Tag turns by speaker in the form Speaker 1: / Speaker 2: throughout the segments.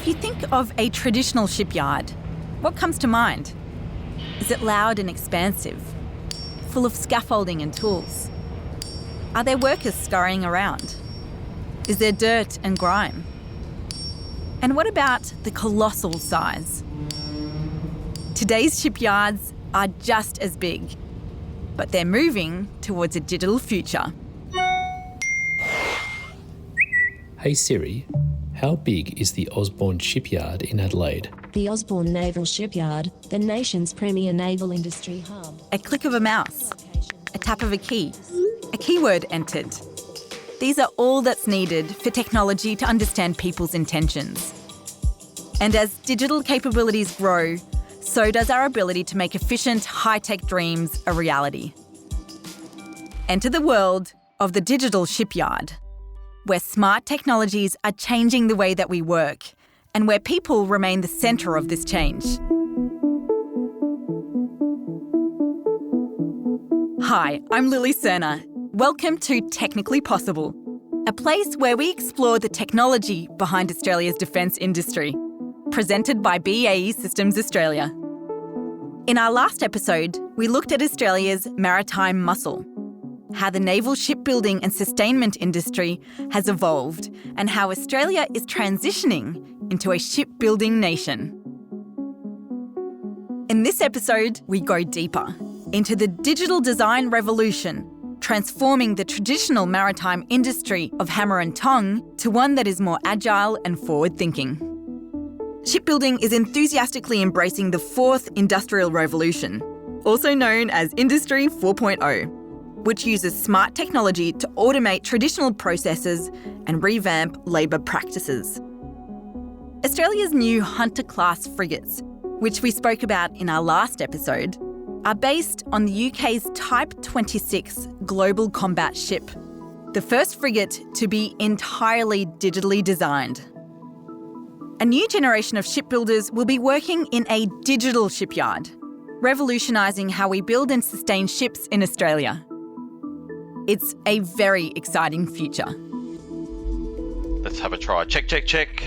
Speaker 1: If you think of a traditional shipyard, what comes to mind? Is it loud and expansive, full of scaffolding and tools? Are there workers scurrying around? Is there dirt and grime? And what about the colossal size? Today's shipyards are just as big, but they're moving towards a digital future.
Speaker 2: Hey Siri, how big is the Osborne Shipyard in Adelaide?
Speaker 3: The Osborne Naval Shipyard, the nation's premier naval industry hub.
Speaker 1: A click of a mouse, a tap of a key, a keyword entered. These are all that's needed for technology to understand people's intentions. And as digital capabilities grow, so does our ability to make efficient, high-tech dreams a reality. Enter the world of the digital shipyard, where smart technologies are changing the way that we work and where people remain the centre of this change. Hi, I'm Lily Serna. Welcome to Technically Possible, a place where we explore the technology behind Australia's defence industry, presented by BAE Systems Australia. In our last episode, we looked at Australia's maritime muscle, how the naval shipbuilding and sustainment industry has evolved, and how Australia is transitioning into a shipbuilding nation. In this episode, we go deeper into the digital design revolution, transforming the traditional maritime industry of hammer and tong to one that is more agile and forward-thinking. Shipbuilding is enthusiastically embracing the fourth industrial revolution, also known as Industry 4.0, which uses smart technology to automate traditional processes and revamp labour practices. Australia's new Hunter-class frigates, which we spoke about in our last episode, are based on the UK's Type 26 global combat ship, the first frigate to be entirely digitally designed. A new generation of shipbuilders will be working in a digital shipyard, revolutionising how we build and sustain ships in Australia. It's a very exciting future.
Speaker 4: Let's have a try. Check, check, check.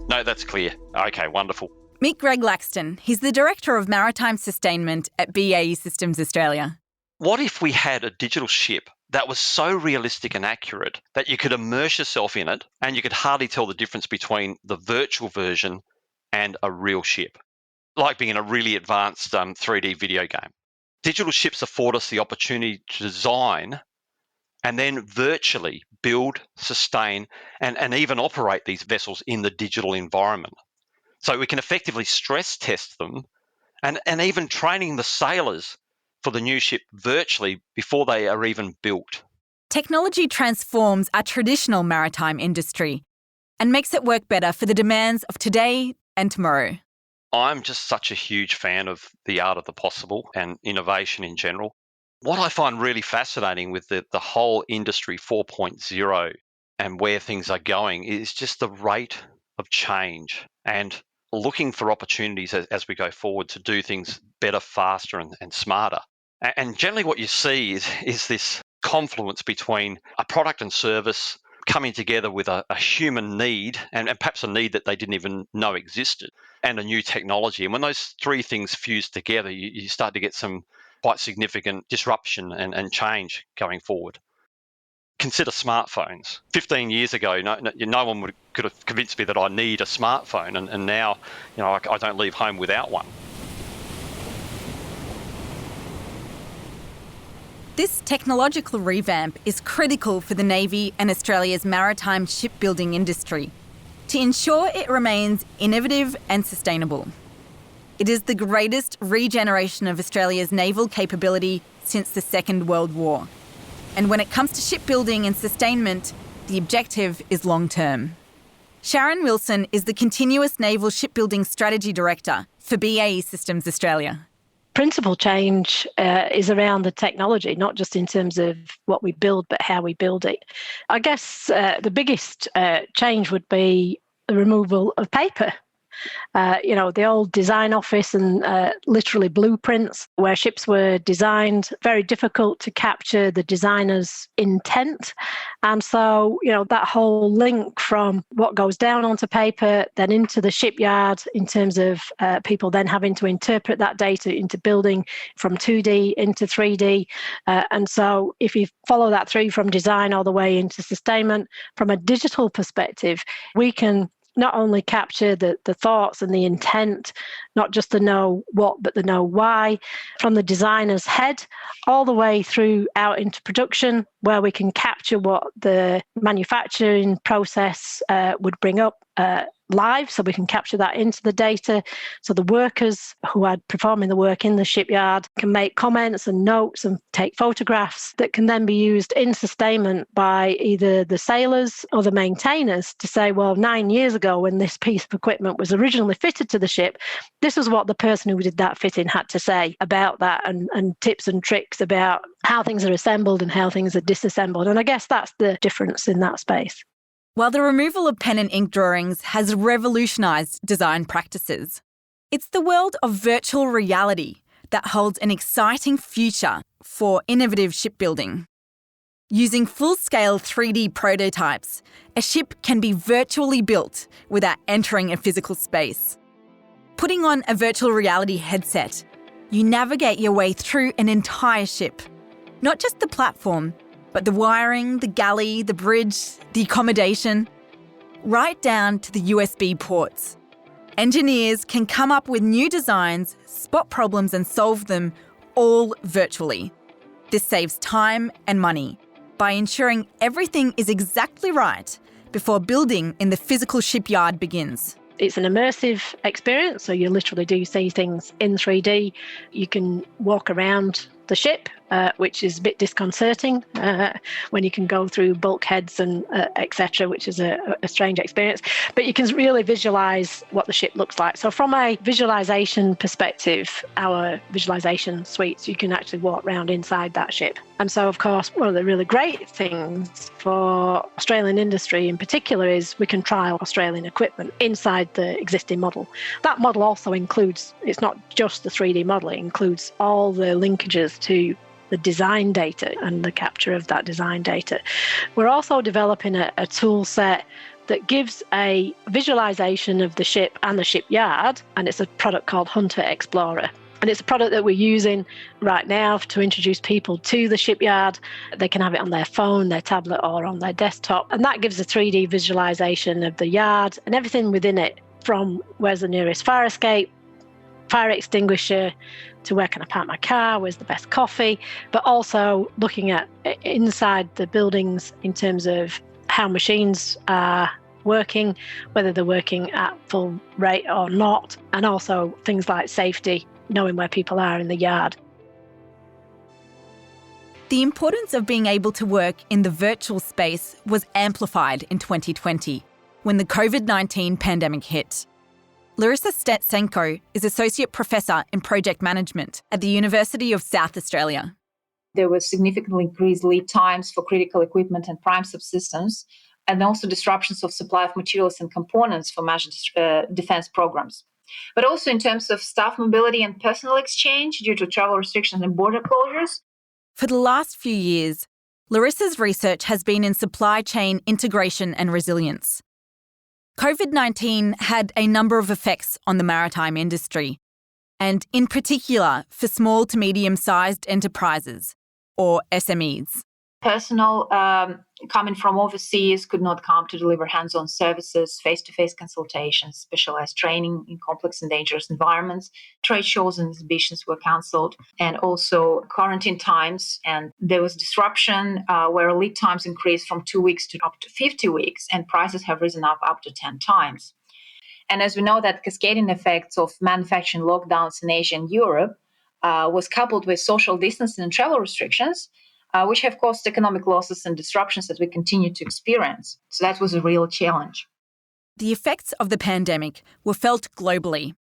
Speaker 4: No, that's clear. Okay, wonderful.
Speaker 1: Meet Greg Laxton. He's the Director of Maritime Sustainment at BAE Systems Australia.
Speaker 4: What if we had a digital ship that was so realistic and accurate that you could immerse yourself in it and you could hardly tell the difference between the virtual version and a real ship, like being in a really advanced 3D video game? Digital ships afford us the opportunity to design and then virtually build, sustain, and even operate these vessels in the digital environment. So we can effectively stress test them and even training the sailors for the new ship virtually before they are even built.
Speaker 1: Technology transforms our traditional maritime industry and makes it work better for the demands of today and tomorrow.
Speaker 4: I'm just such a huge fan of the art of the possible and innovation in general. What I find really fascinating with the whole Industry 4.0 and where things are going is just the rate of change and looking for opportunities as we go forward to do things better, faster and smarter. And generally what you see is this confluence between a product and service coming together with a human need and perhaps a need that they didn't even know existed and a new technology. And when those three things fuse together, you start to get some quite significant disruption and change going forward. Consider smartphones. 15 years ago, no one could have convinced me that I need a smartphone, and now, I don't leave home without one.
Speaker 1: This technological revamp is critical for the Navy and Australia's maritime shipbuilding industry to ensure it remains innovative and sustainable. It is the greatest regeneration of Australia's naval capability since the Second World War. And when it comes to shipbuilding and sustainment, the objective is long-term. Sharon Wilson is the Continuous Naval Shipbuilding Strategy Director for BAE Systems Australia.
Speaker 5: Principal change is around the technology, not just in terms of what we build, but how we build it. I guess the biggest change would be the removal of paper. The old design office and literally blueprints where ships were designed, very difficult to capture the designer's intent. And so, that whole link from what goes down onto paper, then into the shipyard in terms of people then having to interpret that data into building from 2D into 3D. And so if you follow that through from design all the way into sustainment, from a digital perspective, we can not only capture the thoughts and the intent, not just the know what, but the know why, from the designer's head all the way through out into production, where we can capture what the manufacturing process would bring up live, so we can capture that into the data. So the workers who are performing the work in the shipyard can make comments and notes and take photographs that can then be used in sustainment by either the sailors or the maintainers to say, well, 9 years ago when this piece of equipment was originally fitted to the ship, this is what the person who did that fitting had to say about that, and tips and tricks about how things are assembled and how things are disassembled. And I guess that's the difference in that space.
Speaker 1: While the removal of pen and ink drawings has revolutionised design practices, it's the world of virtual reality that holds an exciting future for innovative shipbuilding. Using full-scale 3D prototypes, a ship can be virtually built without entering a physical space. Putting on a virtual reality headset, you navigate your way through an entire ship, not just the platform, but the wiring, the galley, the bridge, the accommodation, right down to the USB ports. Engineers can come up with new designs, spot problems and solve them all virtually. This saves time and money by ensuring everything is exactly right before building in the physical shipyard begins.
Speaker 5: It's an immersive experience, so you literally do see things in 3D. You can walk around the ship, which is a bit disconcerting when you can go through bulkheads and etc., which is a strange experience. But you can really visualise what the ship looks like. So from a visualisation perspective, our visualisation suites, you can actually walk around inside that ship. And so, of course, one of the really great things for Australian industry in particular is we can trial Australian equipment inside the existing model. That model also includes, it's not just the 3D model, it includes all the linkages to the design data and the capture of that design data. We're also developing a tool set that gives a visualization of the ship and the shipyard, and it's a product called Hunter Explorer. And it's a product that we're using right now to introduce people to the shipyard. They can have it on their phone, their tablet, or on their desktop. And that gives a 3D visualization of the yard and everything within it, from where's the nearest fire escape, fire extinguisher, to where can I park my car, where's the best coffee, but also looking at inside the buildings in terms of how machines are working, whether they're working at full rate or not, and also things like safety, knowing where people are in the yard.
Speaker 1: The importance of being able to work in the virtual space was amplified in 2020 when the COVID-19 pandemic hit. Larissa Stetsenko is Associate Professor in Project Management at the University of South Australia.
Speaker 6: There were significantly increased lead times for critical equipment and prime subsystems, and also disruptions of supply of materials and components for major defense programs. But also in terms of staff mobility and personal exchange due to travel restrictions and border closures.
Speaker 1: For the last few years, Larissa's research has been in supply chain integration and resilience. COVID-19 had a number of effects on the maritime industry, and in particular for small to medium-sized enterprises, or SMEs.
Speaker 6: Personnel coming from overseas could not come to deliver hands-on services, face-to-face consultations, specialized training in complex and dangerous environments. Trade shows and exhibitions were cancelled, and also quarantine times. And there was disruption where lead times increased from 2 weeks to up to 50 weeks, and prices have risen up to 10 times. And as we know, that cascading effects of manufacturing lockdowns in Asia and Europe was coupled with social distancing and travel restrictions, which have caused economic losses and disruptions that we continue to experience. So that was a real challenge.
Speaker 1: The effects of the pandemic were felt globally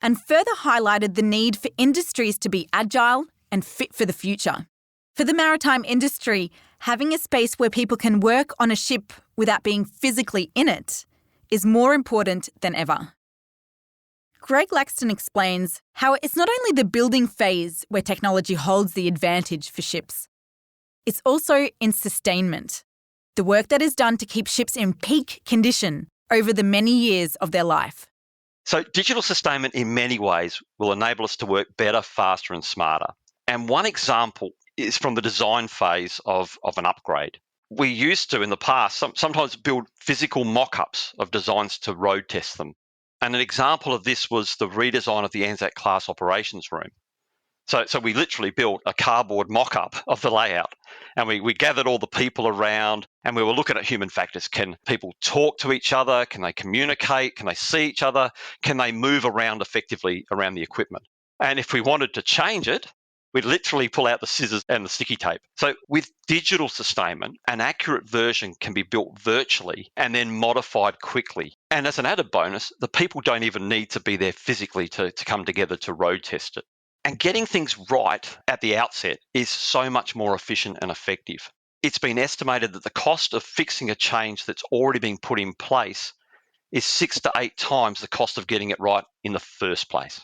Speaker 1: and further highlighted the need for industries to be agile and fit for the future. For the maritime industry, having a space where people can work on a ship without being physically in it is more important than ever. Greg Laxton explains how it's not only the building phase where technology holds the advantage for ships. It's also in sustainment, the work that is done to keep ships in peak condition over the many years of their life.
Speaker 4: So digital sustainment in many ways will enable us to work better, faster and smarter. And one example is from the design phase of an upgrade. We used to, in the past, sometimes build physical mock-ups of designs to road test them. And an example of this was the redesign of the Anzac-class operations room. So we literally built a cardboard mock-up of the layout, and we gathered all the people around, and we were looking at human factors. Can people talk to each other? Can they communicate? Can they see each other? Can they move around effectively around the equipment? And if we wanted to change it, we'd literally pull out the scissors and the sticky tape. So with digital sustainment, an accurate version can be built virtually and then modified quickly. And as an added bonus, the people don't even need to be there physically to come together to road test it. And getting things right at the outset is so much more efficient and effective. It's been estimated that the cost of fixing a change that's already been put in place is 6 to 8 times the cost of getting it right in the first place.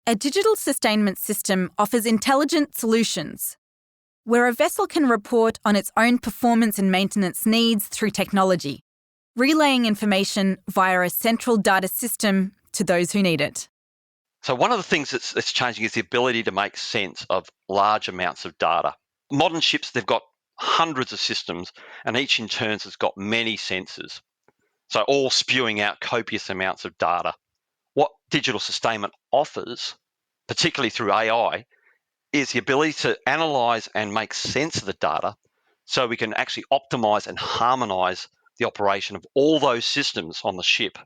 Speaker 1: A digital sustainment system offers intelligent solutions, where a vessel can report on its own performance and maintenance needs through technology, relaying information via a central data system to those who need it.
Speaker 4: So one of the things that's changing is the ability to make sense of large amounts of data. Modern ships, they've got hundreds of systems, and each in turn has got many sensors, so all spewing out copious amounts of data. What digital sustainment offers, particularly through AI, is the ability to analyse and make sense of the data so we can actually optimise and harmonise the operation of all those systems on the ship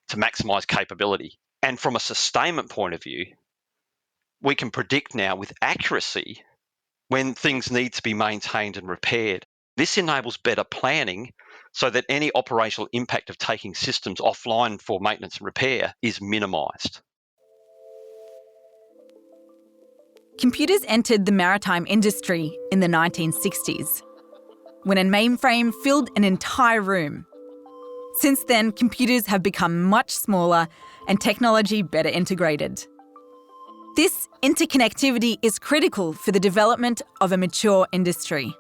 Speaker 4: to maximise capability. And from a sustainment point of view, we can predict now with accuracy when things need to be maintained and repaired. This enables better planning so that any operational impact of taking systems offline for maintenance and repair is minimised.
Speaker 1: Computers entered the maritime industry in the 1960s, when a mainframe filled an entire room. Since then, computers have become much smaller and technology better integrated. This interconnectivity is critical for the development of a mature industry.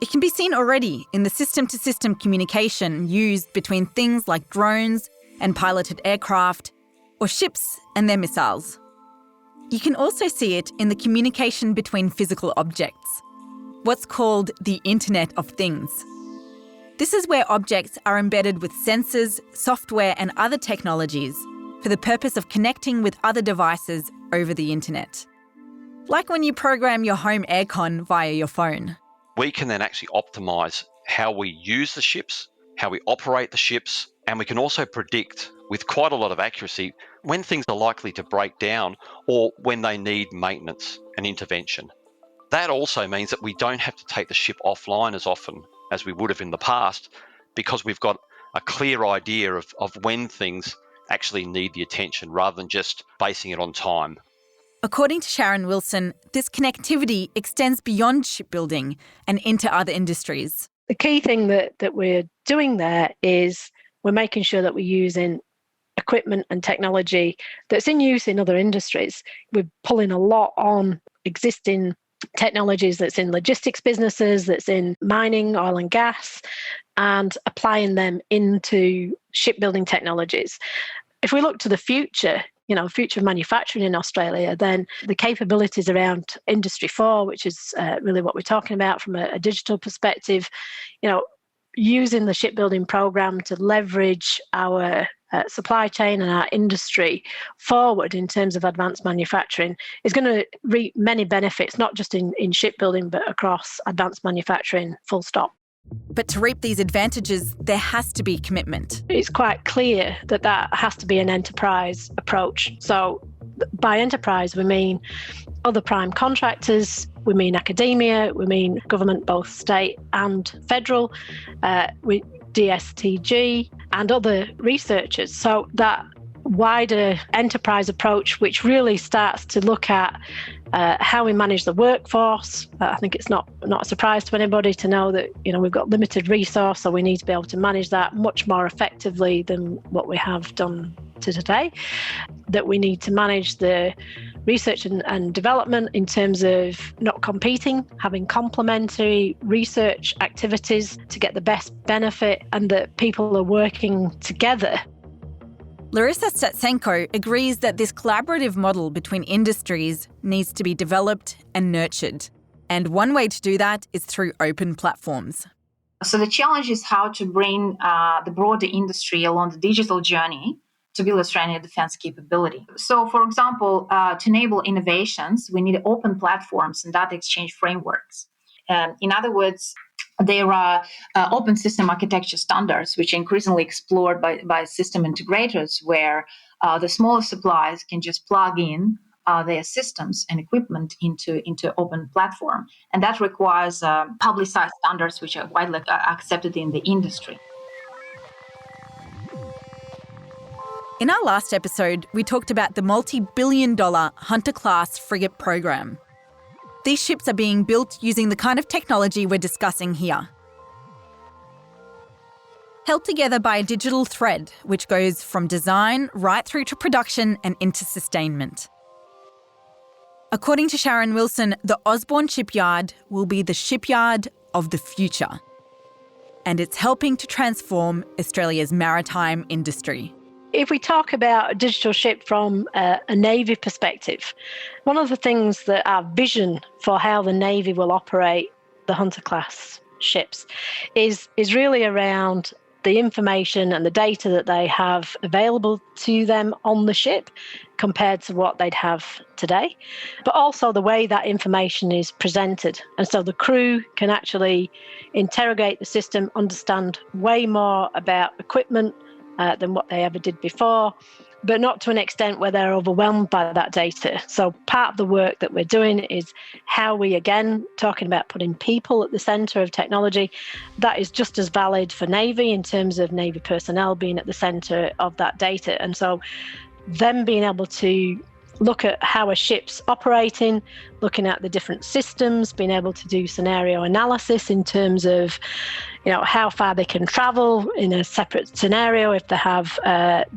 Speaker 1: It can be seen already in the system-to-system communication used between things like drones and piloted aircraft, or ships and their missiles. You can also see it in the communication between physical objects, what's called the Internet of Things. This is where objects are embedded with sensors, software and other technologies for the purpose of connecting with other devices over the internet. Like when you program your home aircon via your phone.
Speaker 4: We can then actually optimise how we use the ships, how we operate the ships, and we can also predict with quite a lot of accuracy when things are likely to break down or when they need maintenance and intervention. That also means that we don't have to take the ship offline as often as we would have in the past, because we've got a clear idea of when things actually need the attention rather than just basing it on time.
Speaker 1: According to Sharon Wilson, this connectivity extends beyond shipbuilding and into other industries.
Speaker 5: The key thing that we're doing there is we're making sure that we're using equipment and technology that's in use in other industries. We're pulling a lot on existing technologies that's in logistics businesses, that's in mining, oil and gas, and applying them into shipbuilding technologies. If we look to the future, future of manufacturing in Australia, then the capabilities around Industry 4, which is really what we're talking about from a digital perspective, using the shipbuilding program to leverage our supply chain and our industry forward in terms of advanced manufacturing is going to reap many benefits, not just in shipbuilding, but across advanced manufacturing, full stop.
Speaker 1: But to reap these advantages, there has to be commitment.
Speaker 5: It's quite clear that has to be an enterprise approach. So by enterprise, we mean other prime contractors, we mean academia, we mean government, both state and federal, DSTG and other researchers. So that wider enterprise approach, which really starts to look at how we manage the workforce. I think it's not a surprise to anybody to know that we've got limited resource, so we need to be able to manage that much more effectively than what we have done to today, that we need to manage the research and development in terms of not competing, having complementary research activities to get the best benefit, and that people are working together.
Speaker 1: Larissa Statsenko agrees that this collaborative model between industries needs to be developed and nurtured. And one way to do that is through open platforms.
Speaker 6: So the challenge is how to bring the broader industry along the digital journey to build Australian defence capability. So, for example, to enable innovations, we need open platforms and data exchange frameworks. In other words, there are open system architecture standards, which are increasingly explored by system integrators, where the smaller suppliers can just plug in their systems and equipment into open platform. And that requires publicized standards which are widely accepted in the industry.
Speaker 1: In our last episode, we talked about the multi-billion-dollar Hunter-class frigate program. These ships are being built using the kind of technology we're discussing here. Held together by a digital thread, which goes from design right through to production and into sustainment. According to Sharon Wilson, the Osborne Shipyard will be the shipyard of the future. And it's helping to transform Australia's maritime industry.
Speaker 5: If we talk about a digital ship from a Navy perspective, one of the things that our vision for how the Navy will operate the Hunter-class ships is really around the information and the data that they have available to them on the ship compared to what they'd have today, but also the way that information is presented. And so the crew can actually interrogate the system, understand way more about equipment than what they ever did before, but not to an extent where they're overwhelmed by that data. So part of the work that we're doing is how we, again, talking about putting people at the centre of technology, that is just as valid for Navy in terms of Navy personnel being at the centre of that data. And so them being able to look at how a ship's operating, looking at the different systems, being able to do scenario analysis in terms of, how far they can travel in a separate scenario if they have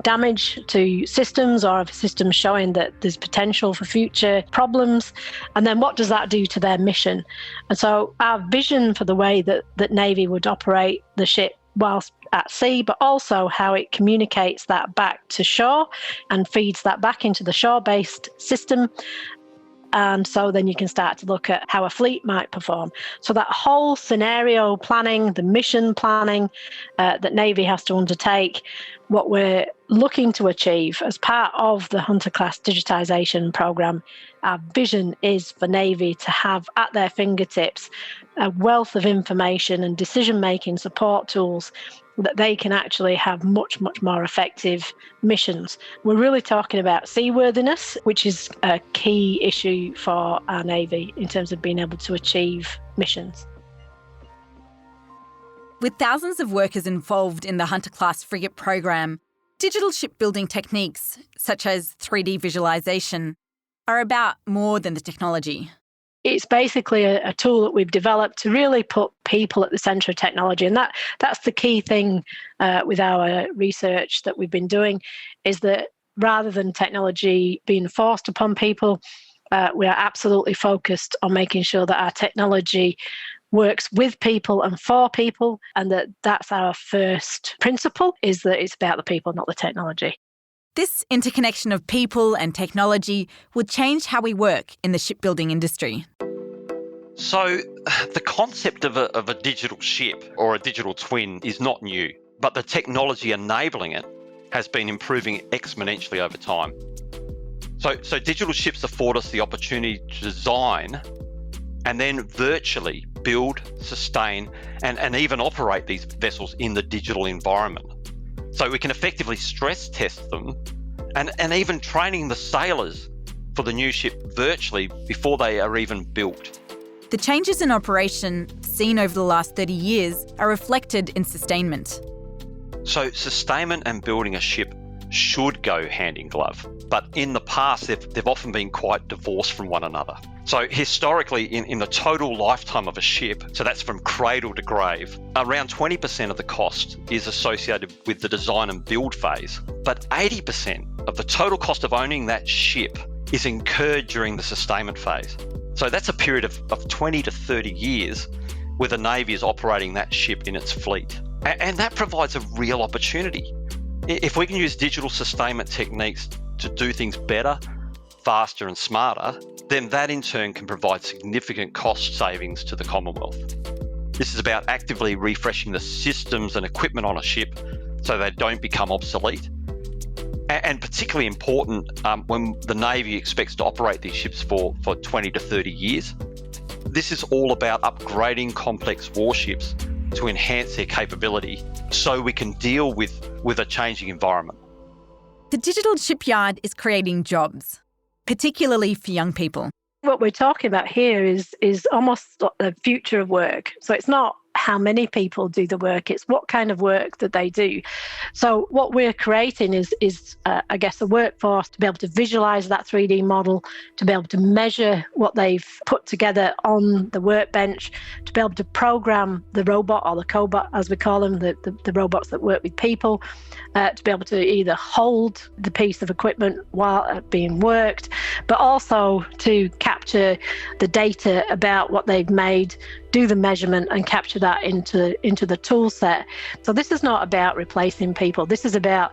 Speaker 5: damage to systems or if a system's showing that there's potential for future problems. And then what does that do to their mission? And so our vision for the way that Navy would operate the ship whilst at sea, but also how it communicates that back to shore and feeds that back into the shore-based system. And so then you can start to look at how a fleet might perform. So that whole scenario planning, the mission planning that Navy has to undertake, what we're looking to achieve as part of the Hunter-class digitisation programme, our vision is for Navy to have at their fingertips a wealth of information and decision-making support tools that they can actually have much, much more effective missions. We're really talking about seaworthiness, which is a key issue for our Navy in terms of being able to achieve missions.
Speaker 1: With thousands of workers involved in the Hunter-class frigate program, digital shipbuilding techniques, such as 3D visualisation, are about more than the technology.
Speaker 5: It's basically a tool that we've developed to really put people at the centre of technology. And that's the key thing with our research that we've been doing, is that rather than technology being forced upon people, we are absolutely focused on making sure that our technology works with people and for people, and that's our first principle, is that it's about the people, not the technology.
Speaker 1: This interconnection of people and technology will change how we work in the shipbuilding industry.
Speaker 4: So the concept of a digital ship or a digital twin is not new, but the technology enabling it has been improving exponentially over time. So digital ships afford us the opportunity to design and then virtually build, sustain, and even operate these vessels in the digital environment. So we can effectively stress test them and even training the sailors for the new ship virtually before they are even built.
Speaker 1: The changes in operation seen over the last 30 years are reflected in sustainment.
Speaker 4: So sustainment and building a ship should go hand in glove. But in the past, they've often been quite divorced from one another. So historically, in the total lifetime of a ship, so that's from cradle to grave, around 20% of the cost is associated with the design and build phase. But 80% of the total cost of owning that ship is incurred during the sustainment phase. So that's a period of 20 to 30 years where the Navy is operating that ship in its fleet. And that provides a real opportunity. If we can use digital sustainment techniques to do things better, faster and smarter, then that in turn can provide significant cost savings to the Commonwealth. This is about actively refreshing the systems and equipment on a ship so they don't become obsolete. And particularly important when the Navy expects to operate these ships for 20 to 30 years. This is all about upgrading complex warships to enhance their capability so we can deal with a changing environment.
Speaker 1: The digital shipyard is creating jobs, particularly for young people.
Speaker 5: What we're talking about here is almost the future of work. So it's not how many people do the work, it's what kind of work that they do. So what we're creating is I guess, a workforce to be able to visualize that 3D model, to be able to measure what they've put together on the workbench, to be able to program the robot or the cobot, as we call them, the robots that work with people, to be able to either hold the piece of equipment while being worked, but also to capture the data about what they've made, do the measurement and capture that into the tool set. So this is not about replacing people. This is about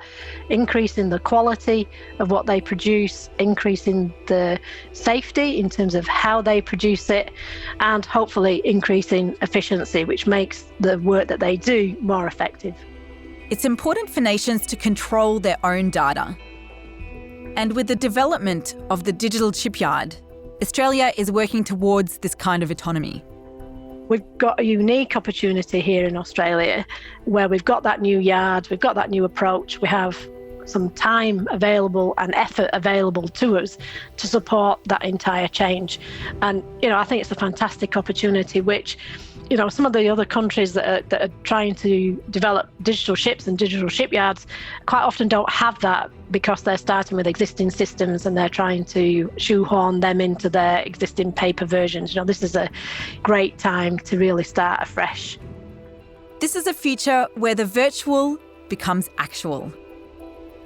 Speaker 5: increasing the quality of what they produce, increasing the safety in terms of how they produce it, and hopefully increasing efficiency, which makes the work that they do more effective.
Speaker 1: It's important for nations to control their own data. And with the development of the digital shipyard, Australia is working towards this kind of autonomy.
Speaker 5: We've got a unique opportunity here in Australia where we've got that new yard, we've got that new approach, we have some time available and effort available to us to support that entire change. And, I think it's a fantastic opportunity which, some of the other countries that are trying to develop digital ships and digital shipyards quite often don't have that because they're starting with existing systems and they're trying to shoehorn them into their existing paper versions. This is a great time to really start afresh.
Speaker 1: This is a future where the virtual becomes actual,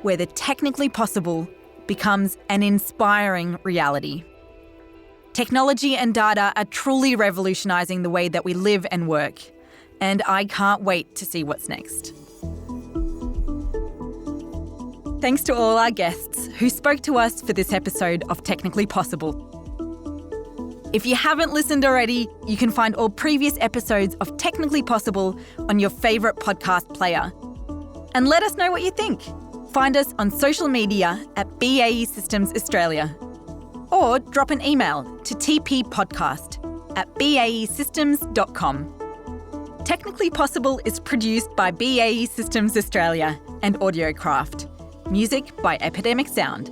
Speaker 1: where the technically possible becomes an inspiring reality. Technology and data are truly revolutionising the way that we live and work, and I can't wait to see what's next. Thanks to all our guests who spoke to us for this episode of Technically Possible. If you haven't listened already, you can find all previous episodes of Technically Possible on your favourite podcast player. And let us know what you think. Find us on social media at BAE Systems Australia. Or drop an email to tppodcast@baesystems.com. Technically Possible is produced by BAE Systems Australia and Audiocraft. Music by Epidemic Sound.